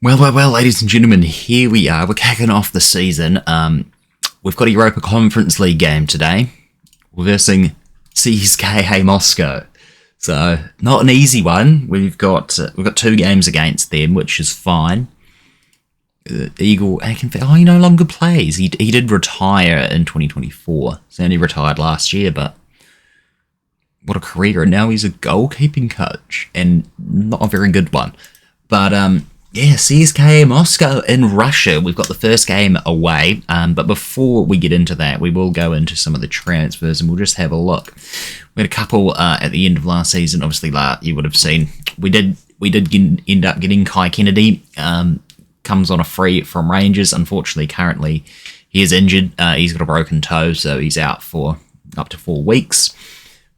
Well, ladies and gentlemen, here we are. We're kicking off the season. We've got a Europa Conference League game today. We're versing CSKA Moscow. So, not an easy one. We've got 2 games against them, which is fine. Eagle Akinfe, he no longer plays. He did retire in 2024. He only retired last year, but what a career. And now he's a goalkeeping coach, and not a very good one. But, CSKA Moscow in Russia. We've got the first game away, but before we get into that, we will go into some of the transfers and we'll just have a look. We had a couple at the end of last season. Obviously, you would have seen we did end up getting Kai Kennedy. Comes on a free from Rangers. Unfortunately, currently he is injured. He's got a broken toe, so he's out for up to 4 weeks.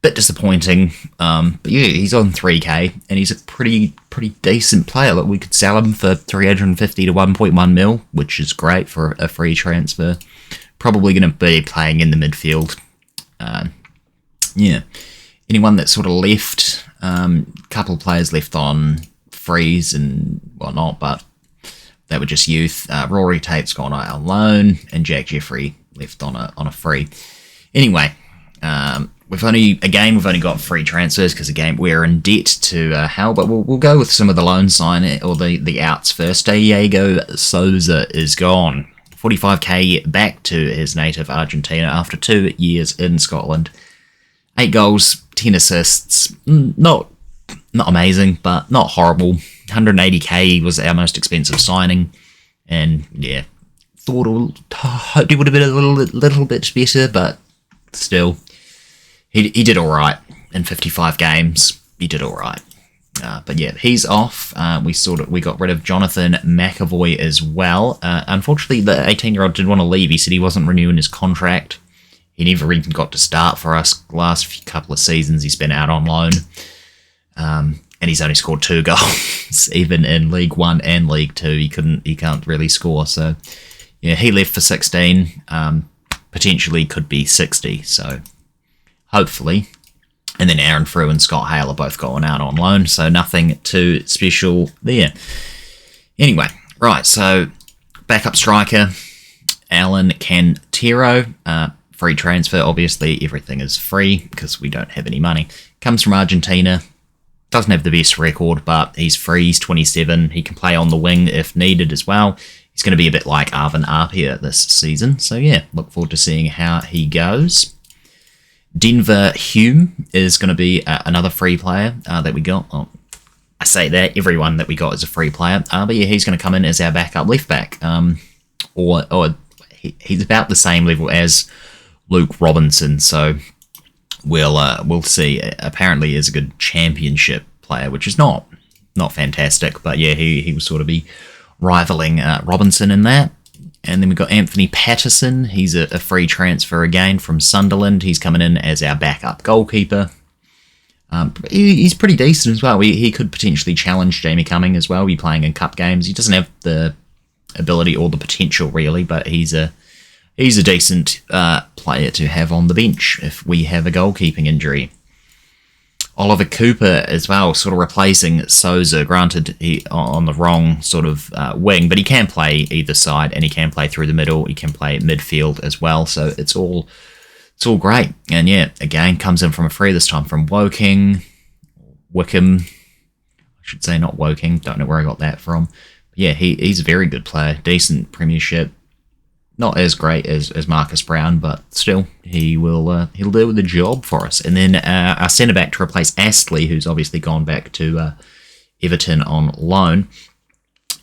Bit disappointing, but yeah, he's on 3k, and he's a pretty decent player. Look, we could sell him for 350 to 1.1 mil, which is great for a free transfer. Probably going to be playing in the midfield. Anyone that sort of left, couple of players left on frees and whatnot, but they were just youth. Rory Tate's gone out on loan, and Jack Jeffrey left on a free. Anyway. We've only got free transfers because again we're in debt to hell, but we'll go with some of the loan sign or the outs first. Diego Souza is gone, 45k back to his native Argentina after 2 years in Scotland. 8 goals, 10 assists, not amazing, but not horrible. 180k was our most expensive signing, and yeah, hoped he would have been a little bit better, but still. He did all right in 55 games. He did all right, but yeah, he's off. We got rid of Jonathan McAvoy as well. Unfortunately, the 18-year-old did want to leave. He said he wasn't renewing his contract. He never even got to start for us. Last couple of seasons, he's been out on loan, and he's only scored 2 goals. Even in League One and League Two, he can't really score. So yeah, he left for 16. Potentially could be 60. So. Hopefully. And then Aaron Frew and Scott Hale are both going out on loan, so nothing too special there. Anyway, right, so backup striker, Alan Cantero, free transfer, obviously everything is free because we don't have any money. Comes from Argentina, doesn't have the best record, but he's free, he's 27, he can play on the wing if needed as well. He's going to be a bit like Arvin Apia this season, so yeah, look forward to seeing how he goes. Denver Hume is going to be another free player that we got. Oh, I say that, everyone that we got is a free player. But yeah, he's going to come in as our backup left back. He's about the same level as Luke Robinson, so we'll see. Apparently is a good championship player, which is not fantastic, but yeah, he will sort of be rivaling Robinson in that. And then we've got Anthony Patterson. He's a free transfer again from Sunderland. He's coming in as our backup goalkeeper. He's pretty decent as well. He could potentially challenge Jamie Cumming as well. He'll be playing in cup games. He doesn't have the ability or the potential really, but he's a decent player to have on the bench if we have a goalkeeping injury. Oliver Cooper as well, sort of replacing Souza. Granted, he on the wrong sort of wing, but he can play either side, and he can play through the middle. He can play midfield as well, so it's all great. And yeah, again, comes in from a free this time from Wickham. I should say not Woking. Don't know where I got that from. But yeah, he's a very good player, decent Premiership. Not as great as Marcus Brown, but still, he'll do the job for us. And then our centre-back to replace Astley, who's obviously gone back to Everton on loan,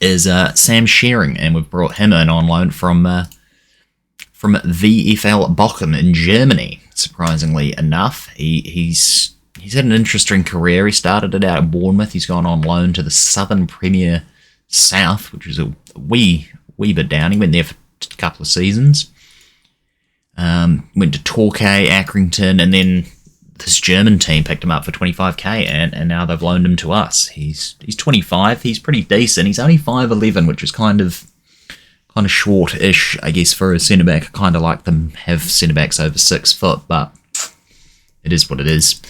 is Sam Shearing, and we've brought him in on loan from VfL Bochum in Germany. Surprisingly enough, he's had an interesting career. He started it out at Bournemouth. He's gone on loan to the Southern Premier South, which is a wee bit down. He went there for a couple of seasons. Went to Torquay, Accrington, and then this German team picked him up for 25k, and now they've loaned him to us. He's 25. He's pretty decent. He's only 5'11", which is kind of short-ish, I guess, for a centre back. I kind of like them have centre backs over 6 foot, but it is what it is.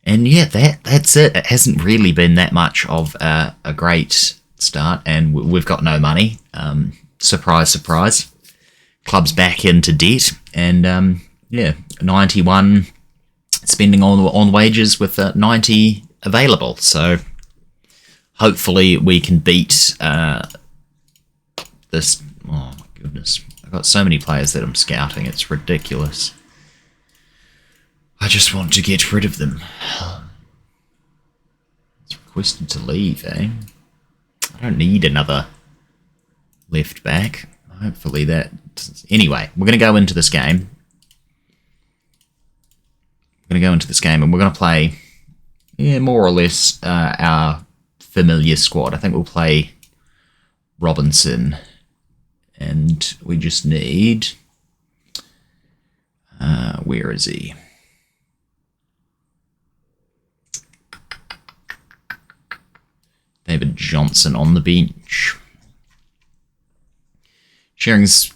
And yeah, that's it. It hasn't really been that much of a great start, and we've got no money. Surprise, surprise. Club's back into debt, and 91 spending on wages with 90 available. So hopefully we can beat this. Oh my goodness, I've got so many players that I'm scouting. It's ridiculous. I just want to get rid of them. It's requested to leave, eh? I don't need another left back. Hopefully that... Anyway, we're going to go into this game. We're going to go into this game and we're going to play, more or less our familiar squad. I think we'll play Robinson. And we just need... where is he? David Johnson on the bench. Shearing's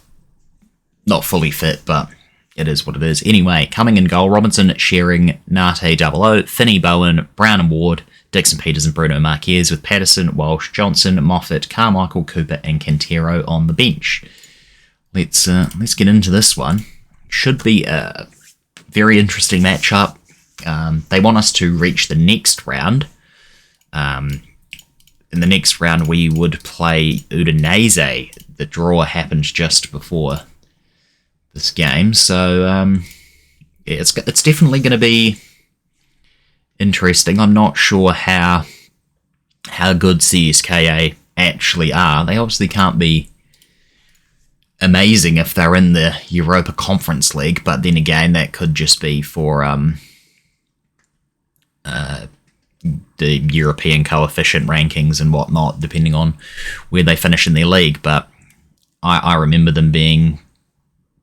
not fully fit, but it is what it is. Anyway, coming in goal, Robinson, Shearing, Nate 00, Finney, Bowen, Brown and Ward, Dixon, Peters and Bruno Marquez, with Patterson, Walsh, Johnson, Moffat, Carmichael, Cooper and Quintero on the bench. Let's get into this one. Should be a very interesting matchup. They want us to reach the next round. In the next round, we would play Udinese. The draw happened just before this game, so it's definitely going to be interesting. I'm not sure how good CSKA actually are. They obviously can't be amazing if they're in the Europa Conference League, but then again, that could just be for the European coefficient rankings and whatnot, depending on where they finish in their league. But I remember them being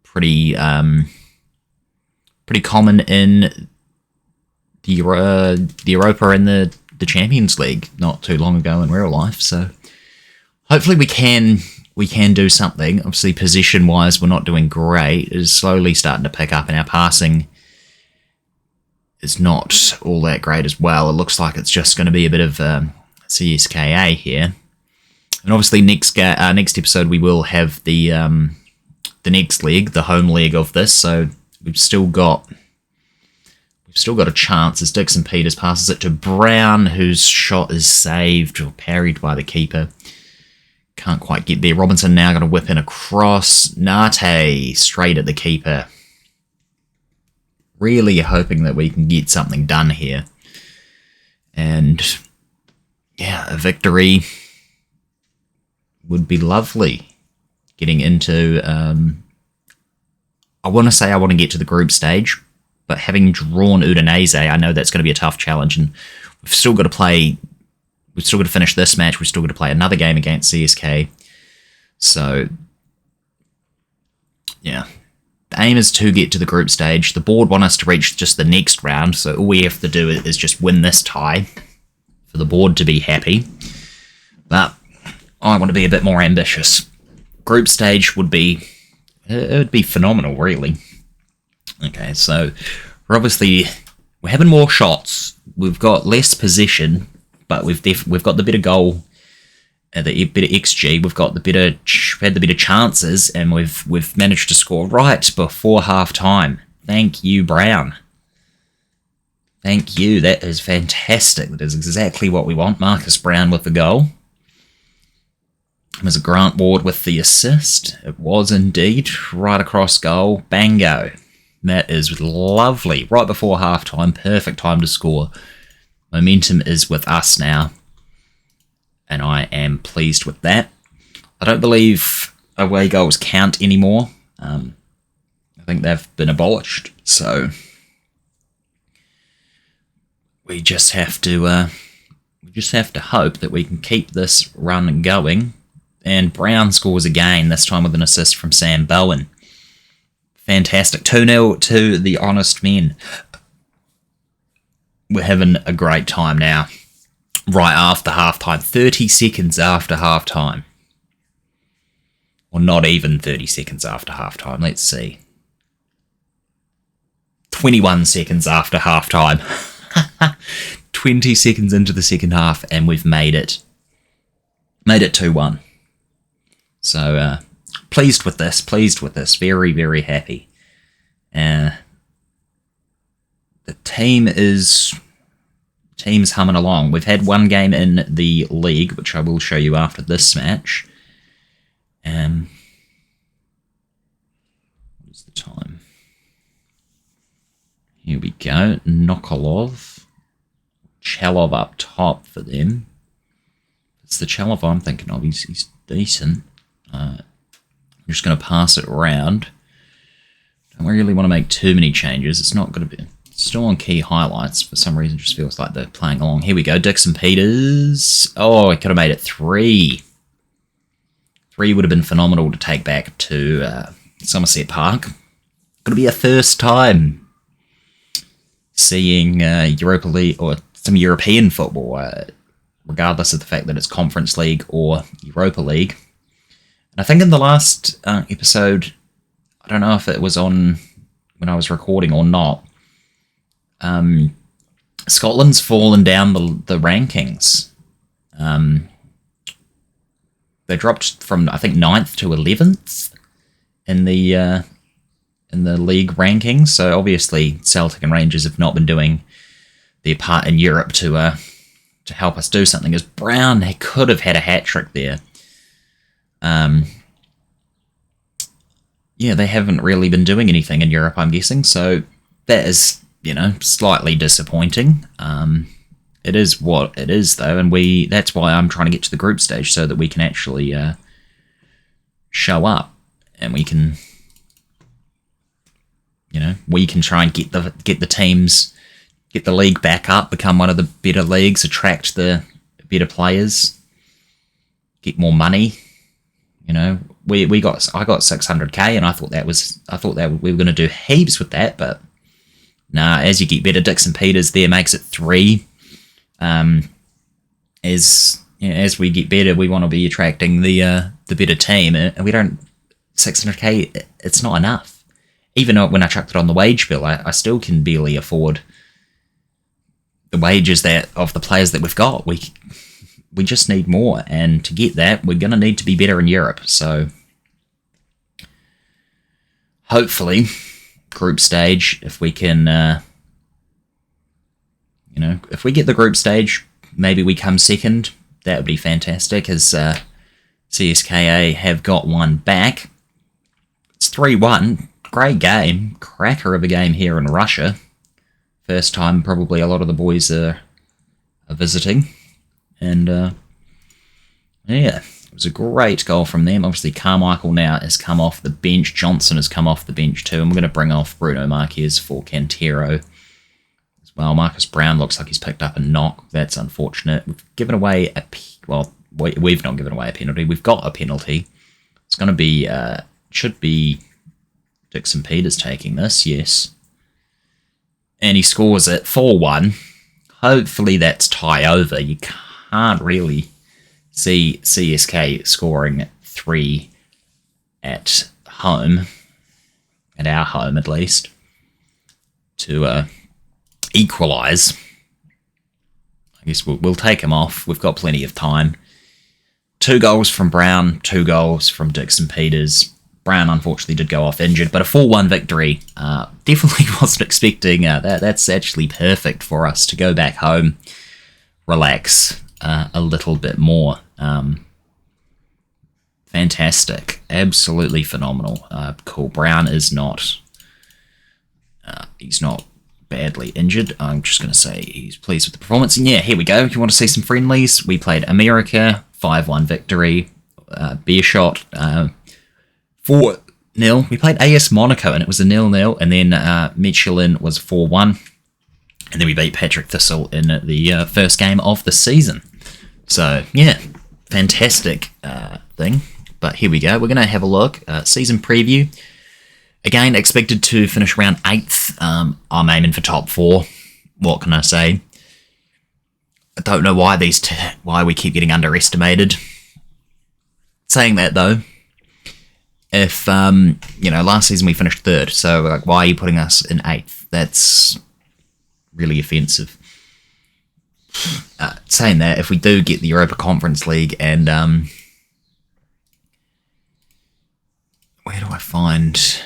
pretty common in the Europa and the Champions League not too long ago in real life. So hopefully we can do something. Obviously, position-wise, we're not doing great. It is slowly starting to pick up, and our passing is not all that great as well. It looks like it's just going to be a bit of CSKA here. And obviously, next episode we will have the next leg, the home leg of this. So we've still got a chance as Dixon Peters passes it to Brown, whose shot is saved or parried by the keeper. Can't quite get there. Robinson now going to whip in across. Nate straight at the keeper. Really hoping that we can get something done here. And yeah, a victory would be lovely. Getting into... I want to get to the group stage, but having drawn Udinese, I know that's going to be a tough challenge, and we've still got to finish this match. We've still got to play another game against CSK. So, yeah. The aim is to get to the group stage. The board want us to reach just the next round, so all we have to do is just win this tie for the board to be happy. But I want to be a bit more ambitious. Group stage would be phenomenal, really. Okay, so we're having more shots. We've got less possession, but we've got the better goal, the better XG. We've got had the better chances, and we've managed to score right before half time. Thank you, Brown. Thank you. That is fantastic. That is exactly what we want. Marcus Brown with the goal. Was it Grant Ward with the assist? It was indeed. Right across goal. Bango. That is lovely. Right before half time. Perfect time to score. Momentum is with us now, and I am pleased with that. I don't believe away goals count anymore. I think they've been abolished, so we just have to hope that we can keep this run going. And Brown scores again, this time with an assist from Sam Bowen. Fantastic. 2-0 to the Honest Men. We're having a great time now. Right after half-time. 30 seconds after half-time. Or not even 30 seconds after half-time. Let's see. 21 seconds after half-time. 20 seconds into the second half, and we've made it. Made it 2-1. So, pleased with this. Very, very happy. The team's humming along. We've had one game in the league, which I will show you after this match. What is the time? Here we go. Nokolov. Chalov up top for them. It's the Chalov I'm thinking of. He's decent. I'm just going to pass it around. Don't really want to make too many changes. It's not going to be... Still on key highlights. For some reason, it just feels like they're playing along. Here we go. Dixon Peters. Oh, I could have made it 3. 3 would have been phenomenal to take back to Somerset Park. Going to be a first time seeing Europa League or some European football, regardless of the fact that it's Conference League or Europa League. And I think in the last episode, I don't know if it was on when I was recording or not, Scotland's fallen down the rankings. They dropped from, I think, 9th to 11th in the league rankings. So obviously Celtic and Rangers have not been doing their part in Europe to help us do something. As Brown, they could have had a hat-trick there. Yeah, they haven't really been doing anything in Europe, I'm guessing. So that is, slightly disappointing. It is what it is, though, and that's why I'm trying to get to the group stage so that we can actually show up and we can, we can try and get the teams, get the league back up, become one of the better leagues, attract the better players, get more money. I got 600k, and I thought that we were going to do heaps with that, but nah. As you get better, Dixon Peters there makes it 3. As we get better, we want to be attracting the better team, and we don't. 600k, it's not enough. Even when I chucked it on the wage bill, I still can barely afford the wages of the players that we've got. We just need more, and to get that, we're going to need to be better in Europe. So hopefully, group stage, if we can, if we get the group stage, maybe we come second. That would be fantastic, as CSKA have got one back. It's 3-1. Great game. Cracker of a game here in Russia. First time probably a lot of the boys are visiting. And, yeah, it was a great goal from them. Obviously, Carmichael now has come off the bench. Johnson has come off the bench too. And we're going to bring off Bruno Marquez for Cantero as well. Marcus Brown looks like he's picked up a knock. That's unfortunate. We've given away we've not given away a penalty. We've got a penalty. It's going to be, should be Dixon Peters taking this, yes. And he scores it 4-1. Hopefully that's tie over. You can't really see CSK scoring 3 at home, at our home at least, to equalise. I guess we'll take him off. We've got plenty of time. 2 goals from Brown, 2 goals from Dixon Peters. Brown unfortunately did go off injured, but a 4-1 victory. Definitely wasn't expecting that. That's actually perfect for us to go back home, relax a little bit more. Fantastic. Absolutely phenomenal. Cool. Brown is not... he's not badly injured. I'm just going to say he's pleased with the performance. And yeah, here we go. If you want to see some friendlies, we played America, 5-1 victory. Beershot, 4-0. We played AS Monaco, and it was a 0-0. And then Michelin was 4-1. And then we beat Patrick Thistle in the first game of the season. So, yeah, fantastic thing. But here we go. We're going to have a look. Season preview. Again, expected to finish around 8th. I'm aiming for top 4. What can I say? I don't know why why we keep getting underestimated. Saying that, though, if, last season we finished 3rd, so, like, why are you putting us in 8th? That's really offensive. Saying that, if we do get the Europa Conference League and where do I find?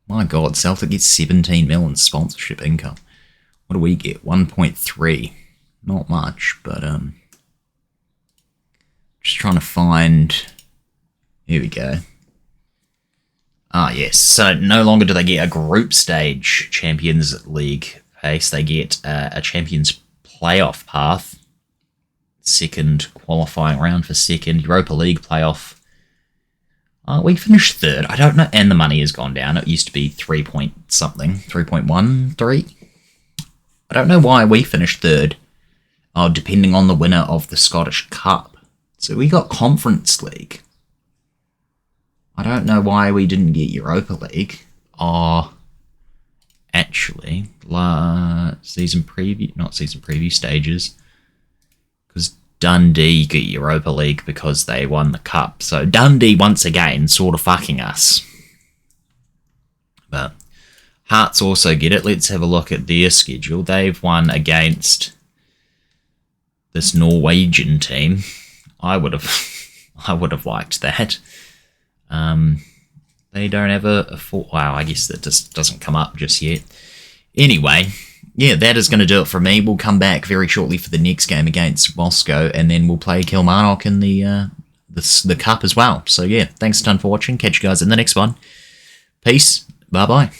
My God, Celtic gets 17 million sponsorship income. What do we get? 1.3. Not much, but just trying to find. Here we go. Ah, yes. So no longer do they get a group stage Champions League pace. They get a Champions playoff path. Second qualifying round for second. Europa League playoff. We finished third. I don't know. And the money has gone down. It used to be 3 point something. 3.13. I don't know why we finished third. Depending on the winner of the Scottish Cup. So we got Conference League. I don't know why we didn't get Europa League. Actually, season preview stages. Because Dundee got Europa League because they won the cup. So Dundee, once again, sort of fucking us. But Hearts also get it. Let's have a look at their schedule. They've won against this Norwegian team. I would have liked that. They don't have a full... Wow, I guess that just doesn't come up just yet. Anyway, yeah, that is going to do it for me. We'll come back very shortly for the next game against Moscow, and then we'll play Kilmarnock in the Cup as well. So yeah, thanks a ton for watching. Catch you guys in the next one. Peace. Bye-bye.